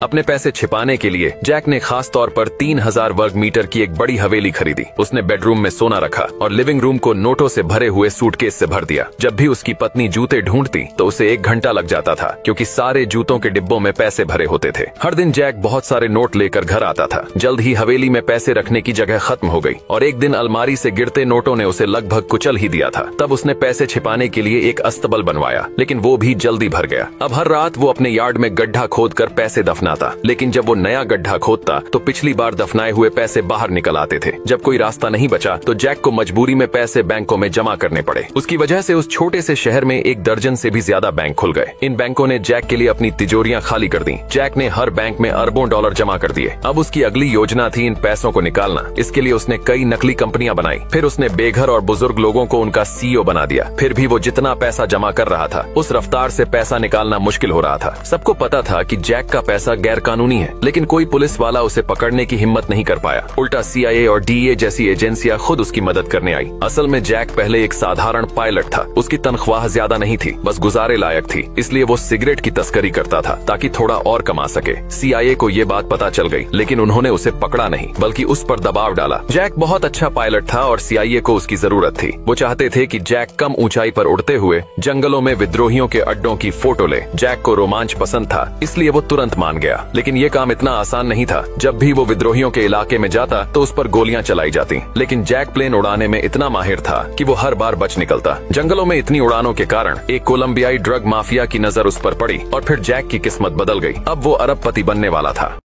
अपने पैसे छिपाने के लिए जैक ने खास तौर पर 3000 वर्ग मीटर की एक बड़ी हवेली खरीदी। उसने बेडरूम में सोना रखा और लिविंग रूम को नोटों से भरे हुए सूटकेस से भर दिया। जब भी उसकी पत्नी जूते ढूंढती तो उसे 1 घंटा लग जाता था, क्योंकि सारे जूतों के डिब्बों में पैसे भरे होते थे। हर दिन जैक बहुत सारे नोट लेकर घर आता था। जल्द ही हवेली में पैसे रखने की जगह खत्म हो गई और एक दिन अलमारी से गिरते नोटों ने उसे लगभग कुचल ही दिया था। तब उसने पैसे छिपाने के लिए एक अस्तबल बनवाया, लेकिन वो भी जल्दी भर गया। अब हर रात वो अपने यार्ड में गड्ढा खोदकर पैसे दफनाता, लेकिन जब वो नया गड्ढा खोदता तो पिछली बार दफनाए हुए पैसे बाहर निकल आते थे। जब कोई रास्ता नहीं बचा तो जैक को मजबूरी में पैसे बैंकों में जमा करने पड़े। उसकी वजह से उस छोटे से शहर में 1 दर्जन से भी ज्यादा बैंक खुल गए। इन बैंकों ने जैक के लिए अपनी तिजोरियां खाली कर दी। जैक ने हर बैंक में अरबों डॉलर जमा कर दिए। अब उसकी अगली योजना थी इन पैसों को निकालना। इसके लिए उसने कई नकली कंपनियां बनाई। फिर उसने बेघर और बुजुर्ग लोगों को उनका सीईओ बना दिया। फिर भी वो जितना पैसा जमा कर रहा था, उस रफ्तार से पैसा निकालना मुश्किल हो रहा था। सबको पता था कि जैक का पैसा गैर कानूनी है, लेकिन कोई पुलिस वाला उसे पकड़ने की हिम्मत नहीं कर पाया। उल्टा CIA और DEA जैसी एजेंसियां खुद उसकी मदद करने आई। असल में जैक पहले एक साधारण पायलट था। उसकी तनख्वाह ज्यादा नहीं थी, बस गुजारे लायक थी। इसलिए वो सिगरेट की तस्करी करता था ताकि थोड़ा और कमा सके। CIA को ये बात पता चल गई, लेकिन उन्होंने उसे पकड़ा नहीं, बल्कि उस पर दबाव डाला। जैक बहुत अच्छा पायलट था और CIA को उसकी जरूरत थी। वो चाहते थे कि जैक कम ऊंचाई पर उड़ते हुए जंगलों में विद्रोहियों के अड्डों की फोटो ले। जैक को रोमांच पसंद था, इसलिए वो तुरंत मान गया। लेकिन ये काम इतना आसान नहीं था। जब भी वो विद्रोहियों के इलाके में जाता तो उस पर गोलियां चलाई जाती। लेकिन जैक प्लेन उड़ाने में इतना माहिर था कि वो हर बार बच निकलता। जंगलों में इतनी उड़ानों के कारण एक कोलंबियाई ड्रग माफिया की नजर उस पर पड़ी और फिर जैक की किस्मत बदल गई। अब वो अरबपति बनने वाला था।